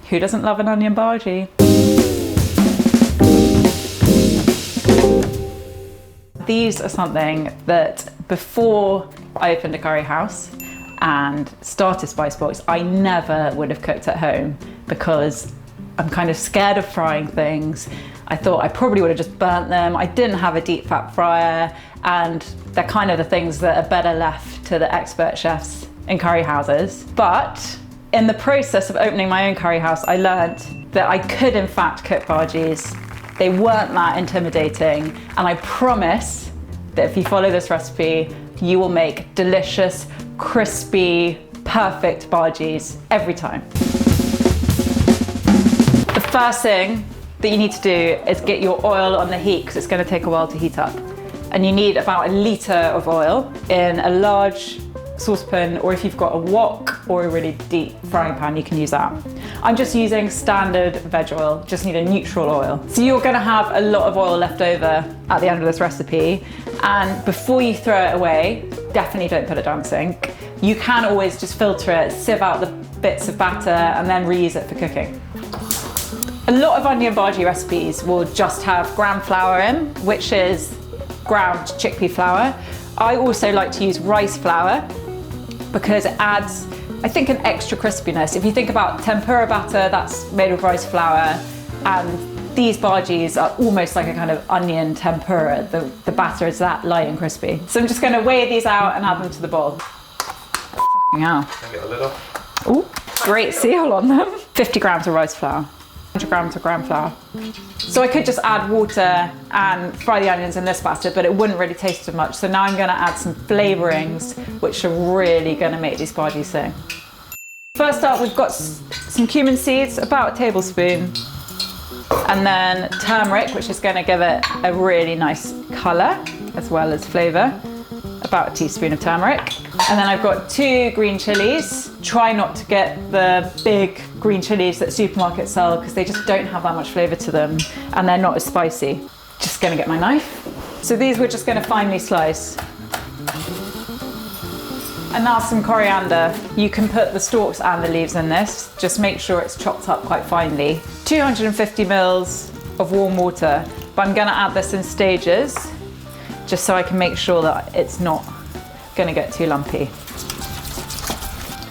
Who doesn't love an onion bhaji? These are something that before I opened a curry house and started SPiCEBOX, I never would have cooked at home because I'm kind of scared of frying things. I thought I probably would have just burnt them. I didn't have a deep fat fryer, and they're kind of the things that are better left to the expert chefs in curry houses. But in the process of opening my own curry house, I learned that I could in fact cook bhajis. They weren't that intimidating, and I promise that if you follow this recipe, you will make delicious, crispy, perfect bhajis every time. The first thing that you need to do is get your oil on the heat, because it's going to take a while to heat up. And you need about 1 litre of oil in a large saucepan, or if you've got a wok or a really deep frying pan, you can use that. I'm just using standard veg oil, just need a neutral oil. So you're gonna have a lot of oil left over at the end of this recipe, and before you throw it away, definitely don't put it down the sink. You can always just filter it, sieve out the bits of batter, and then reuse it for cooking. A lot of onion bhaji recipes will just have gram flour in, which is ground chickpea flour. I also like to use rice flour because it adds, I think, an extra crispiness. If you think about tempura batter, that's made of rice flour, and these bhajis are almost like a kind of onion tempura. The batter is that light and crispy. So I'm just going to weigh these out and add them to the bowl. Fucking hell. Can I get the lid off? Ooh, great seal on them. 50 grams of rice flour. 100 grams of gram flour. So I could just add water and fry the onions in this batter, but it wouldn't really taste as much. So now I'm going to add some flavourings, which are really going to make these bhajis sing. First up, we've got some cumin seeds, about a tablespoon, and then turmeric, which is going to give it a really nice colour as well as flavour. About a teaspoon of turmeric. And then I've got 2 green chilies. Try not to get the big green chilies that supermarkets sell, because they just don't have that much flavour to them and they're not as spicy. Just gonna get my knife. So these we're just gonna finely slice. And now some coriander. You can put the stalks and the leaves in this. Just make sure it's chopped up quite finely. 250 mils of warm water, but I'm gonna add this in stages, just so I can make sure that it's not gonna get too lumpy.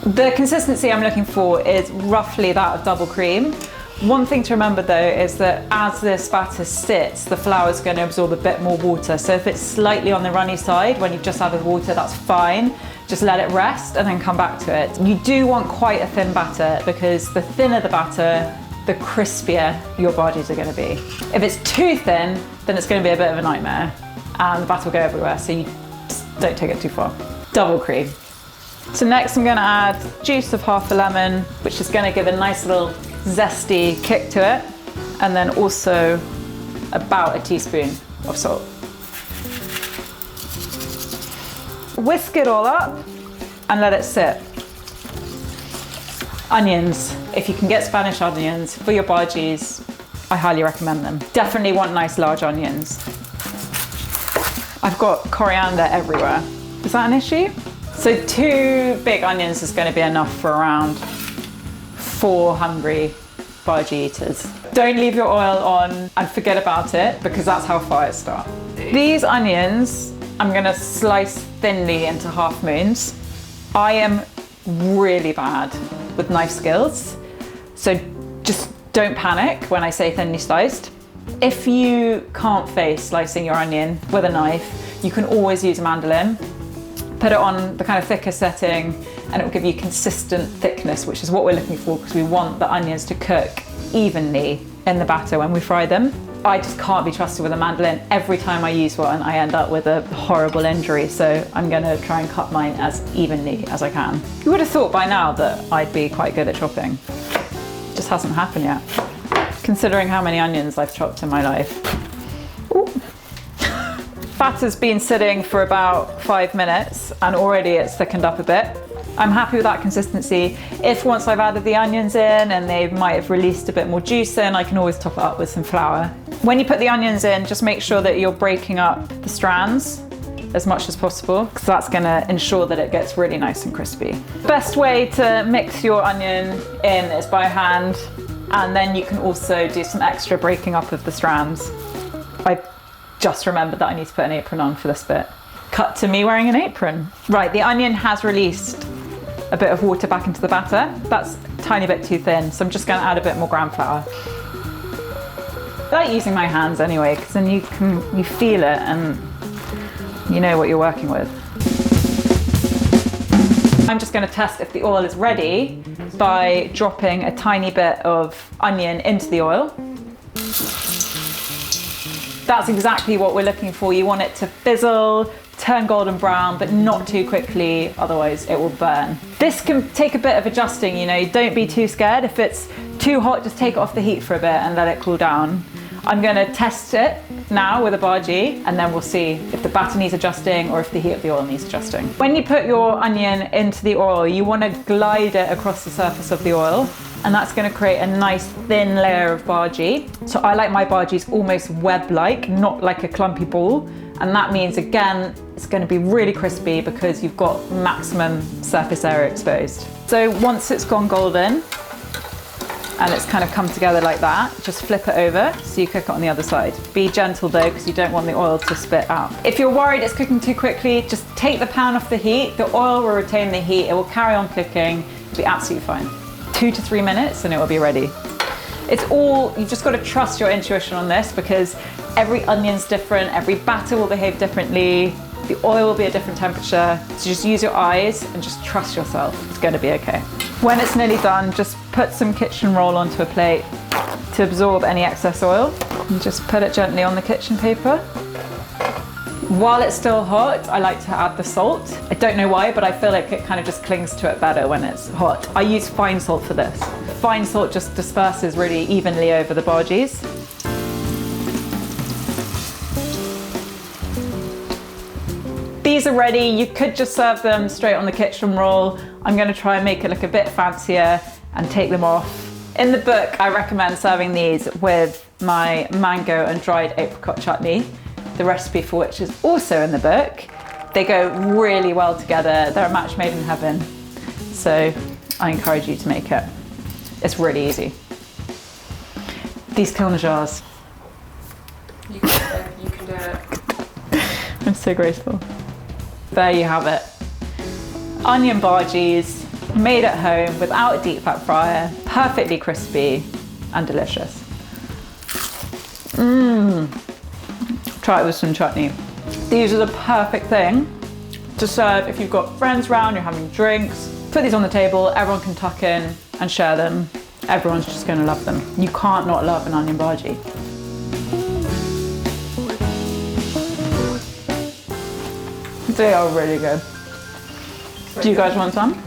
The consistency I'm looking for is roughly that of double cream. One thing to remember though is that as this batter sits, the flour is going to absorb a bit more water. So if it's slightly on the runny side when you've just added water, that's fine. Just let it rest and then come back to it. You do want quite a thin batter, because the thinner the batter, the crispier your bhajis are going to be. If it's too thin, then it's going to be a bit of a nightmare and the batter will go everywhere, so you just don't take it too far. Double cream. So next I'm going to add juice of half a lemon, which is going to give a nice little zesty kick to it, and then also about a teaspoon of salt. Whisk it all up and let it sit. Onions. If you can get Spanish onions for your bhajis, I highly recommend them. Definitely want nice large onions. I've got coriander everywhere. Is that an issue? So 2 big onions is going to be enough for around 4 hungry bhaji eaters. Don't leave your oil on and forget about it, because that's how fires start. These onions I'm going to slice thinly into half moons. I am really bad with knife skills, so just don't panic when I say thinly sliced. If you can't face slicing your onion with a knife, you can always use a mandolin. Put it on the kind of thicker setting and it will give you consistent thickness, which is what we're looking for, because we want the onions to cook evenly in the batter when we fry them. I just can't be trusted with a mandolin. Every time I use one, I end up with a horrible injury, so I'm gonna try and cut mine as evenly as I can. You would have thought by now that I'd be quite good at chopping. It just hasn't happened yet, considering how many onions I've chopped in my life. Ooh. Batter's been sitting for about 5 minutes and already it's thickened up a bit. I'm happy with that consistency. If once I've added the onions in and they might have released a bit more juice in, I can always top it up with some flour. When you put the onions in, just make sure that you're breaking up the strands as much as possible, because that's gonna ensure that it gets really nice and crispy. Best way to mix your onion in is by hand, and then you can also do some extra breaking up of the strands. I just remembered that I need to put an apron on for this bit. Cut to me wearing an apron. Right, the onion has released a bit of water back into the batter. That's a tiny bit too thin, so I'm just gonna add a bit more gram flour. I like using my hands anyway, because then you feel it and you know what you're working with. I'm just going to test if the oil is ready by dropping a tiny bit of onion into the oil. That's exactly what we're looking for. You want it to fizzle, turn golden brown, but not too quickly, otherwise it will burn. This can take a bit of adjusting, you know, don't be too scared. If it's too hot, just take it off the heat for a bit and let it cool down. I'm going to test it now with a bhaji, and then we'll see if the batter needs adjusting or if the heat of the oil needs adjusting. When you put your onion into the oil, you want to glide it across the surface of the oil, and that's going to create a nice thin layer of bhaji. So I like my bhajis almost web-like, not like a clumpy ball, and that means, again, it's going to be really crispy because you've got maximum surface area exposed. So once it's gone golden, and it's kind of come together like that, just flip it over so you cook it on the other side. Be gentle though, because you don't want the oil to spit out. If you're worried it's cooking too quickly, just take the pan off the heat. The oil will retain the heat, it will carry on cooking, it'll be absolutely fine. 2 to 3 minutes and it will be ready. It's all, you've just got to trust your intuition on this, because every onion's different, every batter will behave differently, the oil will be a different temperature, so just use your eyes and just trust yourself, it's going to be okay. When it's nearly done, just put some kitchen roll onto a plate to absorb any excess oil, and just put it gently on the kitchen paper. While it's still hot, I like to add the salt. I don't know why, but I feel like it kind of just clings to it better when it's hot. I use fine salt for this. Fine salt just disperses really evenly over the bhajis. These are ready. You could just serve them straight on the kitchen roll. I'm going to try and make it look a bit fancier and take them off. In the book, I recommend serving these with my mango and dried apricot chutney, the recipe for which is also in the book. They go really well together. They're a match made in heaven. So I encourage you to make it. It's really easy. These kilner jars. You can do it. I'm so graceful. There you have it. Onion bhajis, made at home without a deep fat fryer, perfectly crispy and delicious. Try it with some chutney. These are the perfect thing to serve if you've got friends around, you're having drinks. Put these on the table, everyone can tuck in and share them. Everyone's just going to love them. You can't not love an onion bhaji. They are really good. Do you guys want some?